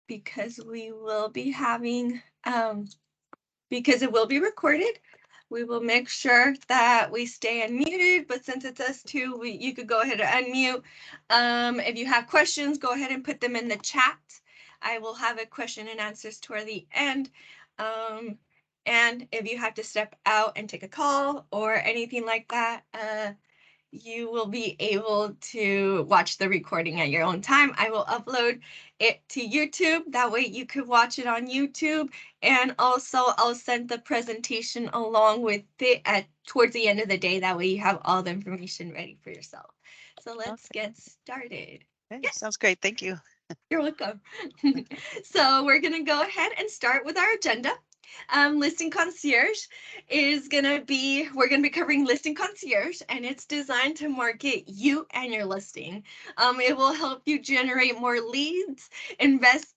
because we will be having, because it will be recorded, we will make sure that we stay unmuted, but since it's us two, you could go ahead and unmute. If you have questions, go ahead and put them in the chat. I will have a question and answers toward the end. And if you have to step out and take a call or anything like that, you will be able to watch the recording at your own time. I will upload it to YouTube. That way you could watch it on YouTube. And also I'll send the presentation along with it towards the end of the day. That way you have all the information ready for yourself. So let's get started. Okay, yes. Sounds great. Thank you. You're welcome. So we're going to go ahead and start with our agenda. Listing Concierge is going to be, we're going to be covering Listing Concierge, and it's designed to market you and your listing. It will help you generate more leads, invest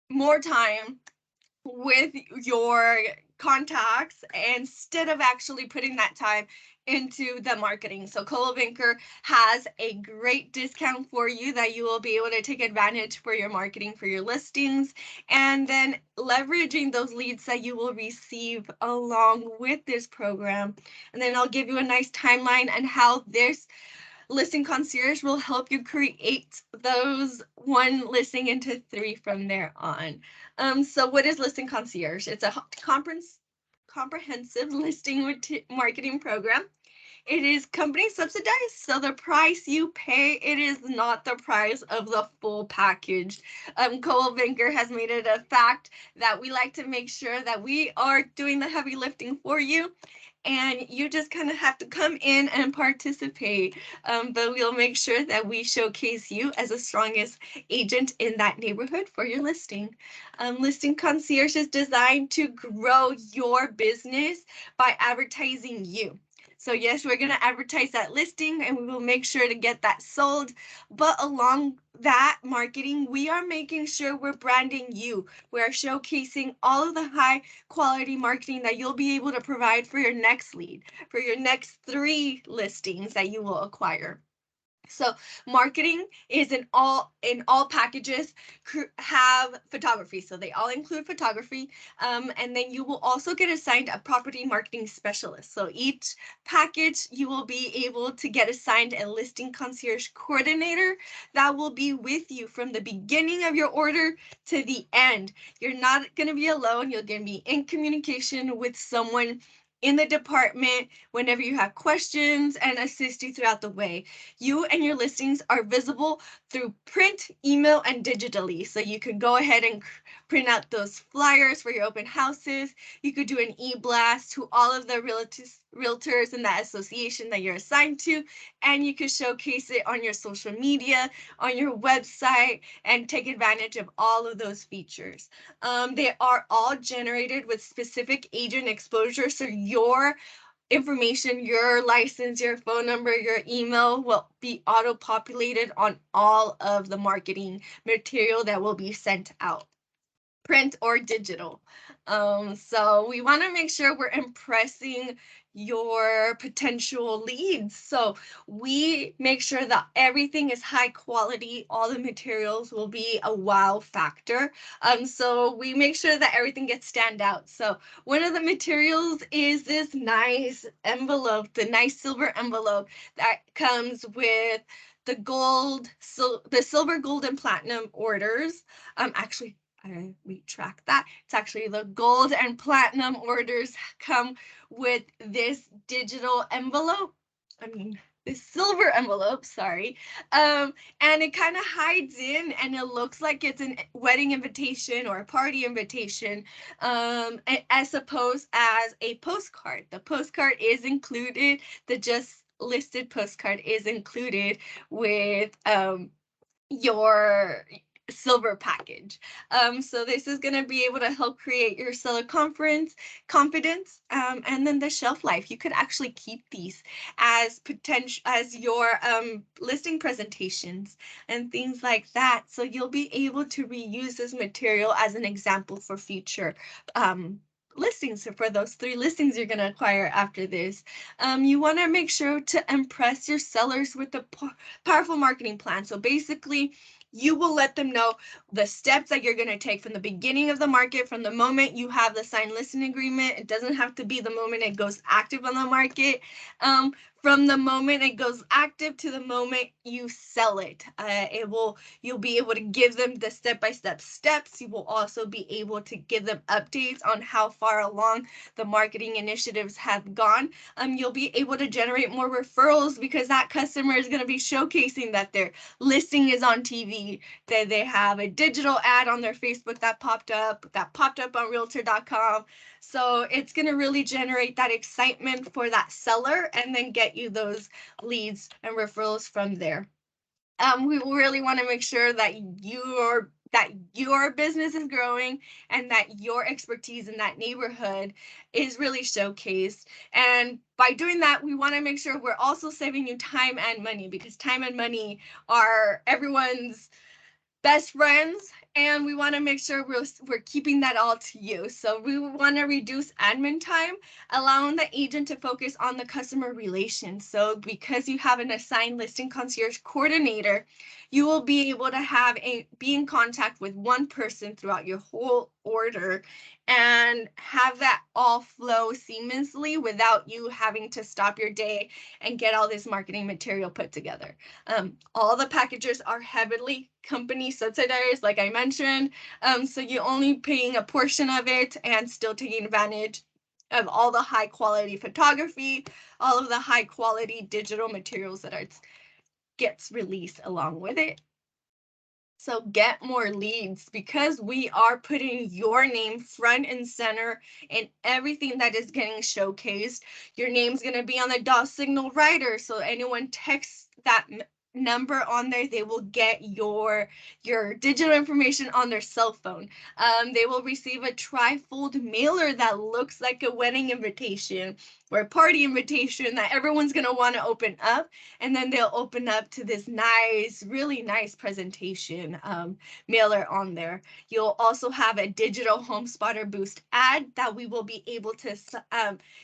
more time with your contacts instead of actually putting that time into the marketing. So Coldwell Banker has a great discount for you that you will be able to take advantage for your marketing for your listings, and then leveraging those leads that you will receive along with this program. And then I'll give you a nice timeline on how this Listing Concierge will help you create those one listing into 3 from there on. So what is Listing Concierge? It's a comprehensive listing marketing program. It is company subsidized, so the price you pay, it is not the price of the full package. Coldwell Banker has made it a fact that we like to make sure that we are doing the heavy lifting for you, and you just kind of have to come in and participate. But we'll make sure that we showcase you as the strongest agent in that neighborhood for your listing. Listing Concierge is designed to grow your business by advertising you. So yes, we're going to advertise that listing and we will make sure to get that sold. But along that marketing, we are making sure we're branding you. We're showcasing all of the high quality marketing that you'll be able to provide for your next lead, for your next 3 listings that you will acquire. So marketing is in all packages have photography. So they all include photography. And then you will also get assigned a property marketing specialist. So each package, you will be able to get assigned a listing concierge coordinator that will be with you from the beginning of your order to the end. You're not going to be alone. You're going to be in communication with someone in the department whenever you have questions and assist you throughout the way. You and your listings are visible through print, email, and digitally. So you could go ahead and print out those flyers for your open houses. You could do an e-blast to all of the realtors in that association that you're assigned to, and you could showcase it on your social media, on your website, and take advantage of all of those features. They are all generated with specific agent exposure, so your information, your license, your phone number, your email will be auto-populated on all of the marketing material that will be sent out, print or digital. So we want to make sure we're impressing your potential leads. So we make sure that everything is high quality. All the materials will be a wow factor. So we make sure that everything gets stand out. So one of the materials is this nice envelope, the nice silver envelope that comes with the gold, so the silver, gold, and platinum orders. Actually, I retract that. It's actually the gold and platinum orders come with this digital envelope. This silver envelope, sorry. And it kind of hides in and it looks like it's a wedding invitation or a party invitation, as opposed as a postcard. The postcard is included, the just listed postcard is included with your silver package. So this is going to be able to help create your seller confidence, and then the shelf life. You could actually keep these as potential as your listing presentations and things like that. So you'll be able to reuse this material as an example for future listings. So for those 3 listings you're going to acquire after this, you want to make sure to impress your sellers with a powerful marketing plan. So basically, you will let them know the steps that you're going to take from the beginning of the market, from the moment you have the signed listing agreement. It doesn't have to be the moment it goes active on the market. From the moment it goes active to the moment you sell it, you'll be able to give them the step-by-step steps. You will also be able to give them updates on how far along the marketing initiatives have gone. You'll be able to generate more referrals because that customer is going to be showcasing that their listing is on TV, that they have a digital ad on their Facebook that popped up on realtor.com. So it's going to really generate that excitement for that seller and then get you those leads and referrals from there. We really want to make sure that your business is growing and that your expertise in that neighborhood is really showcased. And by doing that, we want to make sure we're also saving you time and money, because time and money are everyone's best friends, and we want to make sure we're keeping that all to you. So we want to reduce admin time, allowing the agent to focus on the customer relation. So because you have an assigned listing concierge coordinator, you will be able to be in contact with one person throughout your whole order and have that all flow seamlessly without you having to stop your day and get all this marketing material put together. All the packages are heavily company subsidized, like I mentioned, so you're only paying a portion of it and still taking advantage of all the high quality photography, all of the high quality digital materials that gets released along with it. So get more leads, because we are putting your name front and center in everything that is getting showcased. Your name's going to be on the dot signal rider, so anyone texts that number on there, they will get your digital information on their cell phone. They will receive a trifold mailer that looks like a wedding invitation or a party invitation that everyone's going to want to open up, and then they'll open up to this nice, really nice presentation mailer on there. You'll also have a digital home spotter boost ad that we will be able to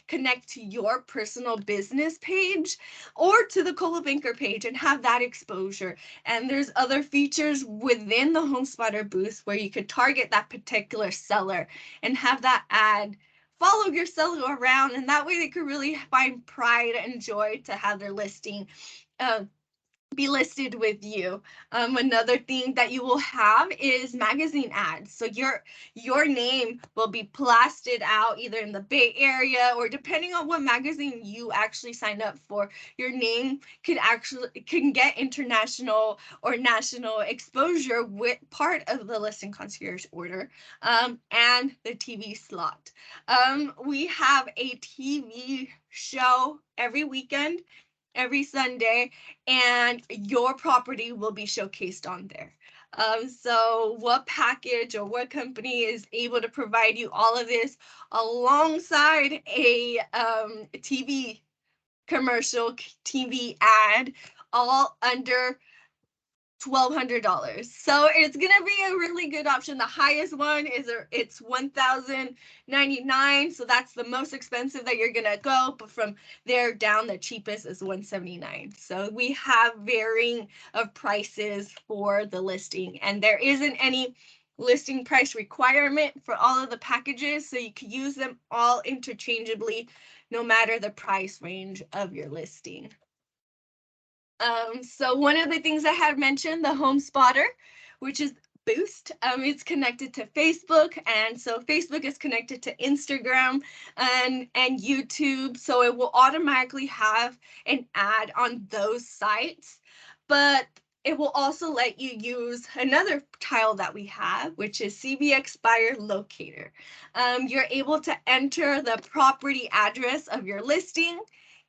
connect to your personal business page or to the Coldwell Banker page and have that exposure. And there's other features within the home spotter boost where you could target that particular seller and have that ad follow your seller around, and that way they could really find pride and joy to have their listing be listed with you. Another thing that you will have is magazine ads. So your name will be plastered out either in the Bay Area, or depending on what magazine you actually sign up for, your name can get international or national exposure with part of the listing concierge order, and the TV slot. We have a TV show every weekend, every Sunday, and your property will be showcased on there. So what package or what company is able to provide you all of this alongside a TV commercial, TV ad, all under $1,200. So it's gonna be a really good option. The highest one is it's $1,099, so that's the most expensive that you're gonna go, but from there down, the cheapest is $179. So we have varying of prices for the listing, and there isn't any listing price requirement for all of the packages, so you can use them all interchangeably no matter the price range of your listing. So one of the things I had mentioned, the home spotter, which is boost, it's connected to Facebook, and so Facebook is connected to Instagram and YouTube, so it will automatically have an ad on those sites, but it will also let you use another tile that we have, which is CBX Buyer Locator. You're able to enter the property address of your listing.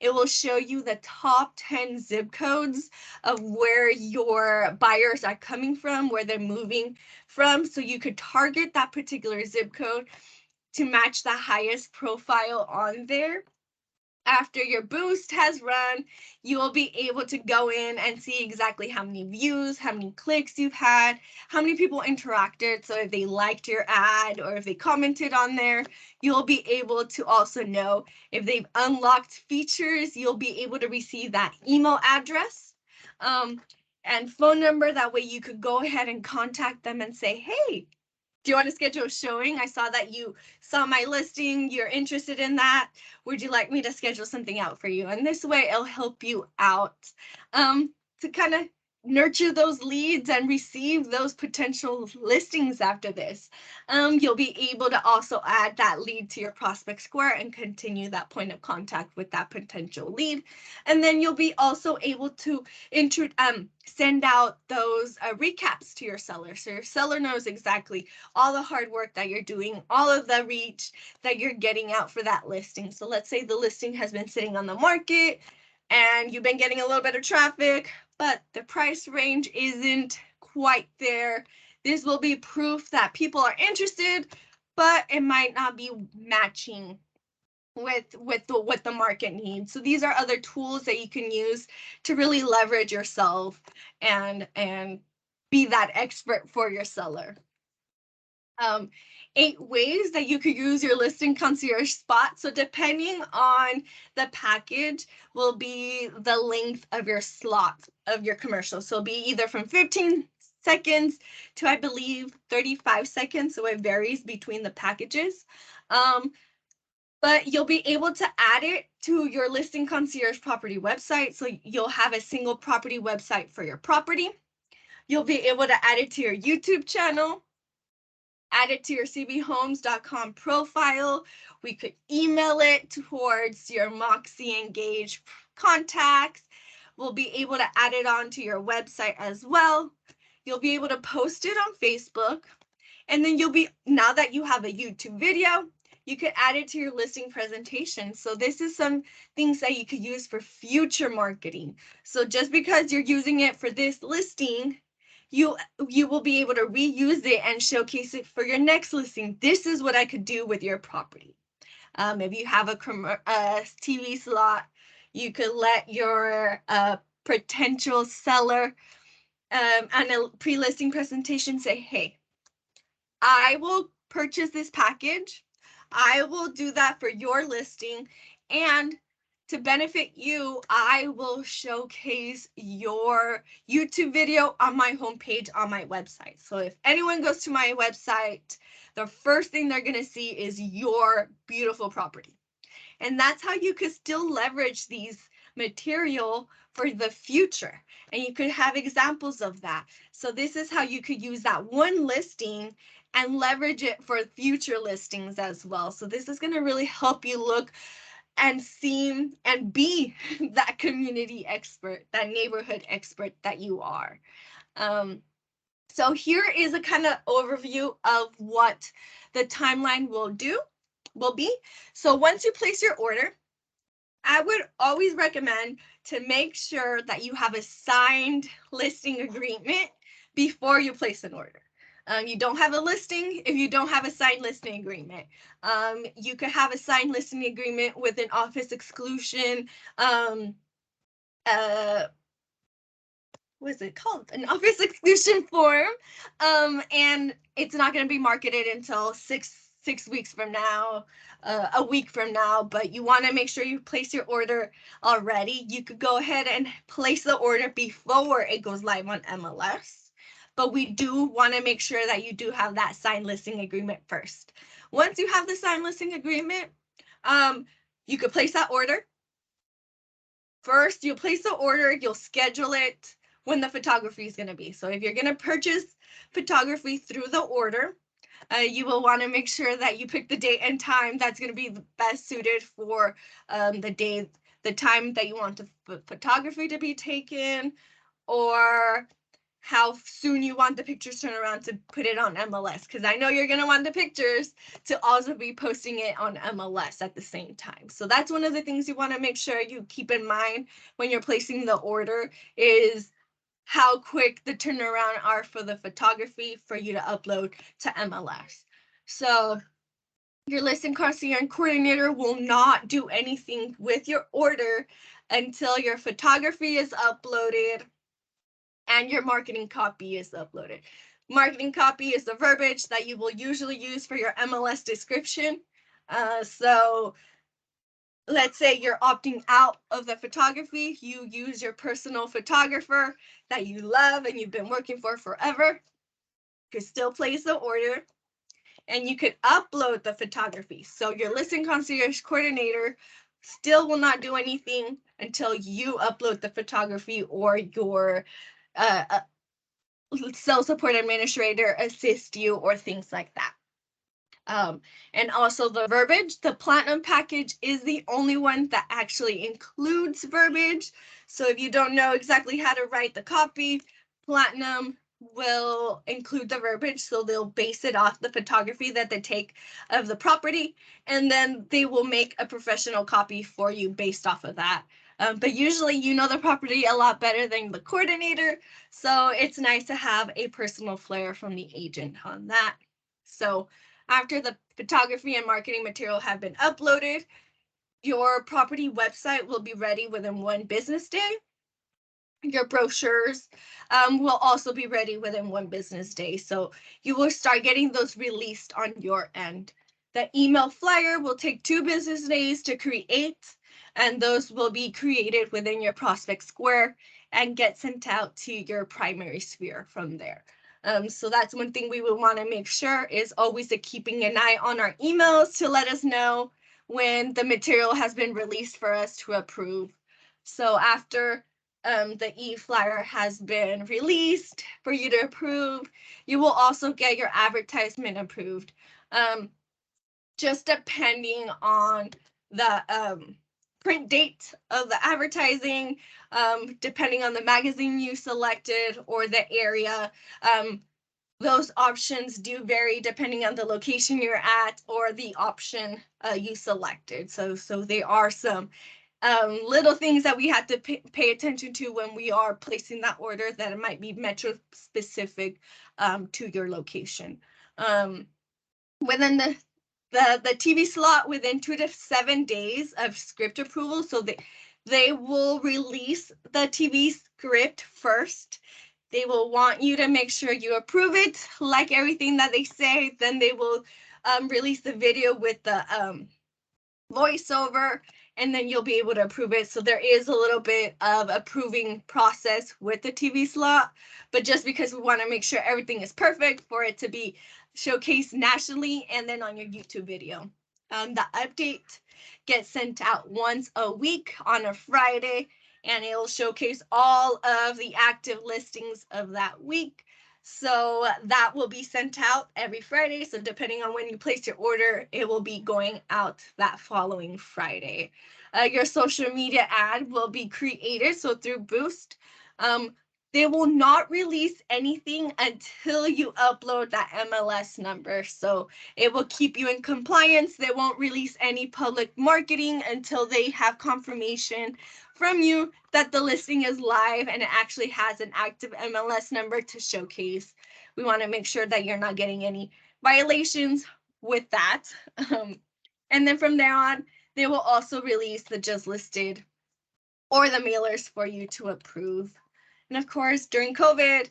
It will show you the top 10 zip codes of where your buyers are coming from, where they're moving from. So you could target that particular zip code to match the highest profile on there. After your boost has run, you will be able to go in and see exactly how many views, how many clicks you've had, how many people interacted. So if they liked your ad or if they commented on there, you'll be able to also know if they've unlocked features. You'll be able to receive that email address and phone number. That way you could go ahead and contact them and say, hey, do you want to schedule a showing? I saw that you saw my listing. You're interested in that. Would you like me to schedule something out for you? And this way it'll help you out to kind of nurture those leads and receive those potential listings after this. You'll be able to also add that lead to your prospect square and continue that point of contact with that potential lead. And then you'll be also able to send out those recaps to your seller. So your seller knows exactly all the hard work that you're doing, all of the reach that you're getting out for that listing. So let's say the listing has been sitting on the market and you've been getting a little bit of traffic, but the price range isn't quite there. This will be proof that people are interested, but it might not be matching with what the market needs. So these are other tools that you can use to really leverage yourself and be that expert for your seller. 8 ways that you could use your listing concierge spot. So depending on the package will be the length of your slot of your commercial. So it'll be either from 15 seconds to, I believe, 35 seconds. So it varies between the packages. But you'll be able to add it to your listing concierge property website. So you'll have a single property website for your property. You'll be able to add it to your YouTube channel, add it to your cbhomes.com profile. We could email it towards your Moxie Engage contacts. We'll be able to add it onto your website as well. You'll be able to post it on Facebook. And then now that you have a YouTube video, you could add it to your listing presentation. So this is some things that you could use for future marketing. So just because you're using it for this listing, you will be able to reuse it and showcase it for your next listing. This is what I could do with your property. If you have a TV slot, you could let your potential seller on a pre-listing presentation say, hey, I will purchase this package. I will do that for your listing. And to benefit you, I will showcase your YouTube video on my homepage on my website. So if anyone goes to my website, the first thing they're going to see is your beautiful property. And that's how you could still leverage these material for the future. And you could have examples of that. So this is how you could use that one listing and leverage it for future listings as well. So this is going to really help you look and seem and be that community expert, that neighborhood expert that you are. So here is a kind of overview of what the timeline will be. So once you place your order, I would always recommend to make sure that you have a signed listing agreement before you place an order. You don't have a listing if you don't have a signed listing agreement. You could have a signed listing agreement with an office exclusion. What is it called? An office exclusion form. And it's not going to be marketed until six weeks from now, a week from now, but you want to make sure you place your order already. You could go ahead and place the order before it goes live on MLS, but we do want to make sure that you do have that signed listing agreement first. Once you have the signed listing agreement, you could place that order. First, you'll place the order, you'll schedule it when the photography is going to be. So if you're going to purchase photography through the order, you will want to make sure that you pick the date and time that's going to be best suited for the time that you want the photography to be taken, or how soon you want the pictures turned around to put it on MLS, because I know you're going to want the pictures to also be posting it on MLS at the same time. So that's one of the things you want to make sure you keep in mind when you're placing the order, is how quick the turnaround are for the photography for you to upload to MLS. So Your listing concierge coordinator will not do anything with your order until your photography is uploaded and your marketing copy is uploaded. Marketing copy is the verbiage that you will usually use for your MLS description. So let's say you're opting out of the photography, you use your personal photographer that you love and you've been working for forever. You can still place the order and you could upload the photography. So your listing concierge coordinator still will not do anything until you upload the photography or your sales support administrator assist you or things like that. And also the verbiage, the platinum package is the only one that actually includes verbiage. So if you don't know exactly how to write the copy, platinum will include the verbiage. So they'll base it off the photography that they take of the property, and then they will make a professional copy for you based off of that. But usually you know the property a lot better than the coordinator. So it's nice to have a personal flair from the agent on that. So after the photography and marketing material have been uploaded, your property website will be ready within 1 business day. Your brochures will also be ready within 1 business day. So you will start getting those released on your end. The email flyer will take 2 business days to create, and those will be created within your prospect square and get sent out to your primary sphere from there. So that's one thing we would want to make sure is always keeping an eye on our emails to let us know when the material has been released for us to approve. So after the e-flyer has been released for you to approve, you will also get your advertisement approved. Just depending on the print date of the advertising, depending on the magazine you selected or the area. Those options do vary depending on the location you're at or the option you selected. So there are some little things that we have to pay attention to when we are placing that order that it might be metro specific to your location. Within the TV slot, within 2 to 7 days of script approval, so they will release the TV script first. They will want you to make sure you approve it, like everything that they say. Then they will release the video with the voiceover, and then you'll be able to approve it. So there is a little bit of approving process with the TV slot, but just because we want to make sure everything is perfect for it to be showcased nationally and then on your YouTube video. The update gets sent out once a week on a Friday, and it'll showcase all of the active listings of that week. So that will be sent out every Friday. So depending on when you place your order, it will be going out that following Friday. Your social media ad will be created. So through Boost, they will not release anything until you upload that MLS number. So it will keep you in compliance. They won't release any public marketing until they have confirmation from you that the listing is live and it actually has an active MLS number to showcase. We want to make sure that you're not getting any violations with that. And then from there on, they will also release the just listed or the mailers for you to approve. And of course, during COVID,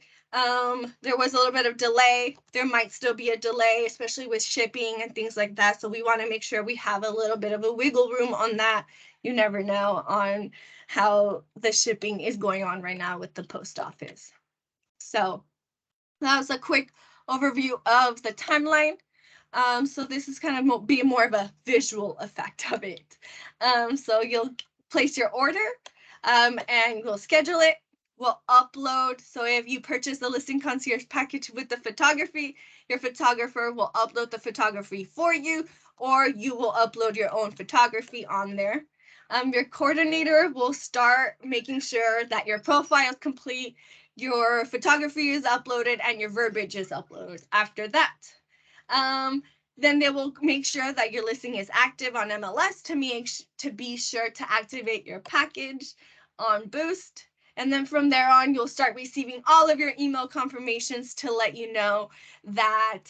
there was a little bit of delay. There might still be a delay, especially with shipping and things like that. So we want to make sure we have a little bit of a wiggle room on that. You never know on how the shipping is going on right now with the post office. So that was a quick overview of the timeline. So this is kind of be more of a visual effect of it. So you'll place your order and we'll schedule it. We'll upload. So if you purchase the listing concierge package with the photography, your photographer will upload the photography for you, or you will upload your own photography on there. Your coordinator will start making sure that your profile is complete, your photography is uploaded, and your verbiage is uploaded. After that, then they will make sure that your listing is active on MLS to be sure to activate your package on Boost. And then from there on, you'll start receiving all of your email confirmations to let you know that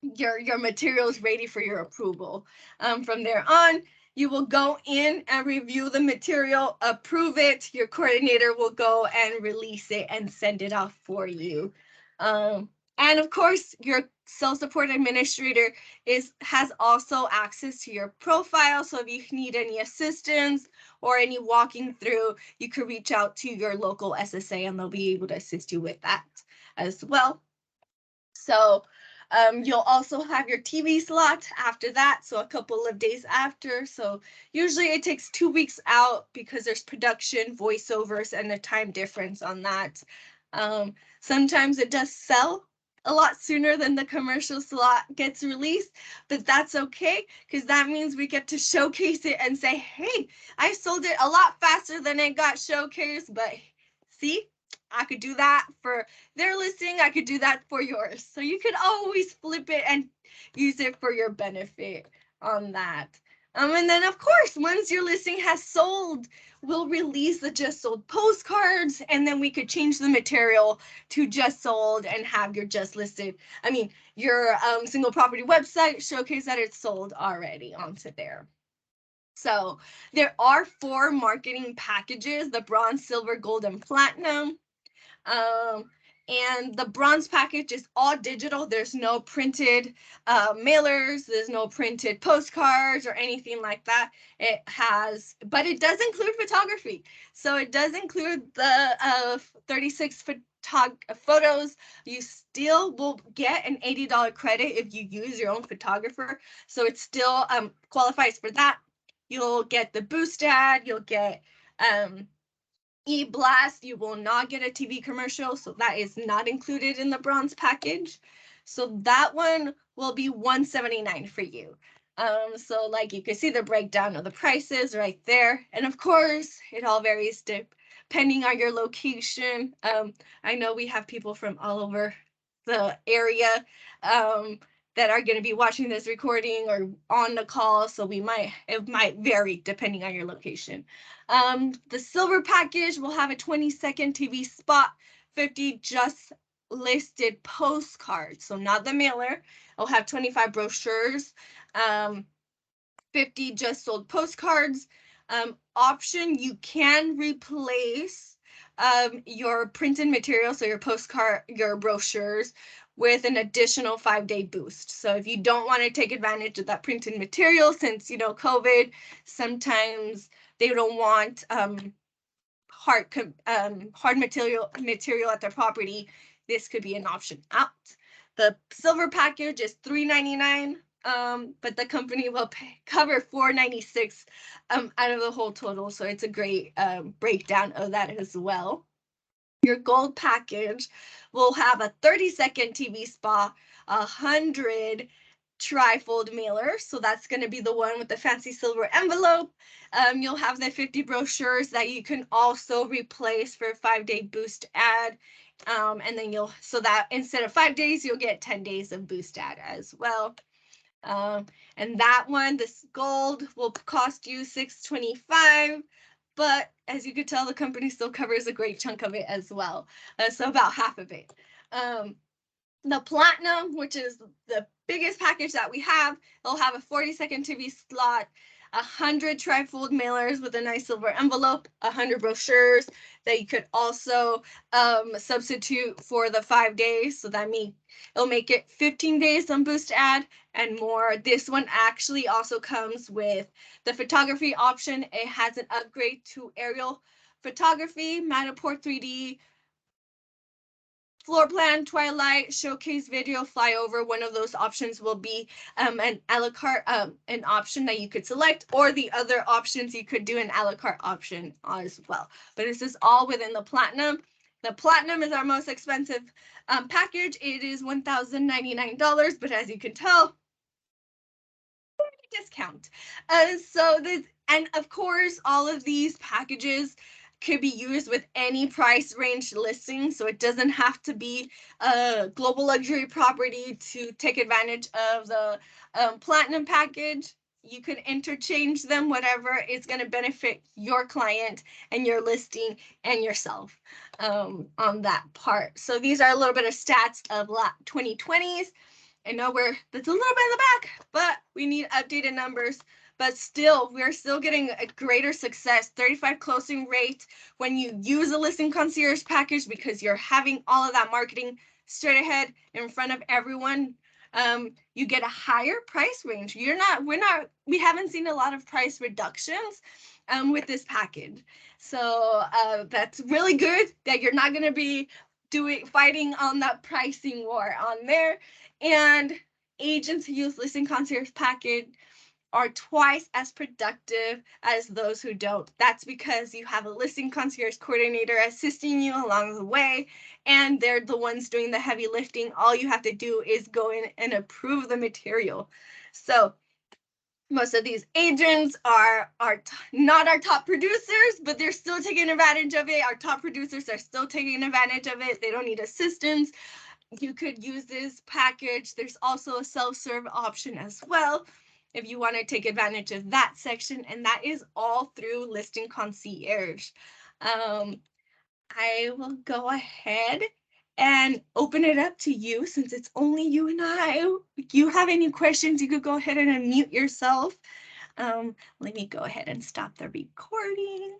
your materials ready for your approval. From there on, you will go in and review the material, approve it. Your coordinator will go and release it and send it off for you. And of course, your sales support administrator has also access to your profile. So if you need any assistance or any walking through, you could reach out to your local SSA and they'll be able to assist you with that as well. So you'll also have your TV slot after that, so a couple of days after. So usually it takes 2 weeks out because there's production, voiceovers, and a time difference on that. Sometimes it does sell a lot sooner than the commercial slot gets released, but that's okay because that means we get to showcase it and say, hey, I sold it a lot faster than it got showcased, but see, I could do that for their listing, I could do that for yours. So you could always flip it and use it for your benefit on that. And then of course, once your listing has sold, we'll release the just sold postcards, and then we could change the material to just sold and have your just listed, your single property website showcase that it's sold already onto there. So there are 4 marketing packages: the bronze, silver, gold, and platinum. And the bronze package is all digital. There's no printed mailers, there's no printed postcards or anything like that. But it does include photography. So it does include the 36 photos. You still will get an $80 credit if you use your own photographer. So it still qualifies for that. You'll get the boost ad, you'll get e-blast. You will not get a TV commercial, so that is not included in the bronze package. So that one will be $179 for you. So like you can see the breakdown of the prices right there. And of course, it all varies depending on your location. I know we have people from all over the area that are going to be watching this recording or on the call, so it might vary depending on your location. The silver package will have a 20-second TV spot, 50 just listed postcards, so not the mailer. It'll have 25 brochures, 50 just sold postcards. Option, you can replace your printed material, so your postcard, your brochures, with an additional 5-day boost. So if you don't want to take advantage of that printed material, since COVID, sometimes they don't want hard material at their property, this could be an option out. The silver package is $399. But the company will cover $496 out of the whole total, so it's a great breakdown of that as well. Your gold package will have a 30-second TV spot, 100 trifold mailers, so that's going to be the one with the fancy silver envelope. You'll have the 50 brochures that you can also replace for a 5-day boost ad. And then so that instead of 5 days, you'll get 10 days of boost ad as well. And that one, this gold, will cost you $625, but as you could tell, the company still covers a great chunk of it as well, so about half of it. The platinum, which is the biggest package that we have, it'll have a 40-second TV slot, 100 trifold mailers with a nice silver envelope, 100 brochures that you could also substitute for the 5 days. So that means it'll make it 15 days on boost ad and more. This one actually also comes with the photography option. It has an upgrade to aerial photography, Matterport 3D, floor plan, twilight, showcase video, flyover. One of those options will be an a la carte, an option that you could select, or the other options you could do an a la carte option as well. But this is all within the platinum. The platinum is our most expensive package. It is $1,099, but as you can tell, discount. And of course, all of these packages could be used with any price range listing, so it doesn't have to be a global luxury property to take advantage of the platinum package. You can interchange them, whatever is going to benefit your client and your listing and yourself on that part. So these are a little bit of stats of 2020s. I know that's a little bit in the back, but we need updated numbers. But still, we're still getting a greater success, 35 closing rate when you use a listing concierge package because you're having all of that marketing straight ahead in front of everyone. You get a higher price range. We haven't seen a lot of price reductions with this package. So that's really good that you're not going to be fighting on that pricing war on there. And agents who use listing concierge package are twice as productive as those who don't. That's because you have a listing concierge coordinator assisting you along the way, and they're the ones doing the heavy lifting. All you have to do is go in and approve the material. So most of these agents are not our top producers, but they're still taking advantage of it. Our top producers are still taking advantage of it. They don't need assistance. You could use this package. There's also a self-serve option as well if you want to take advantage of that section, and that is all through Listing Concierge. I will go ahead and open it up to you since it's only you and I. If you have any questions, you could go ahead and unmute yourself. Let me go ahead and stop the recording.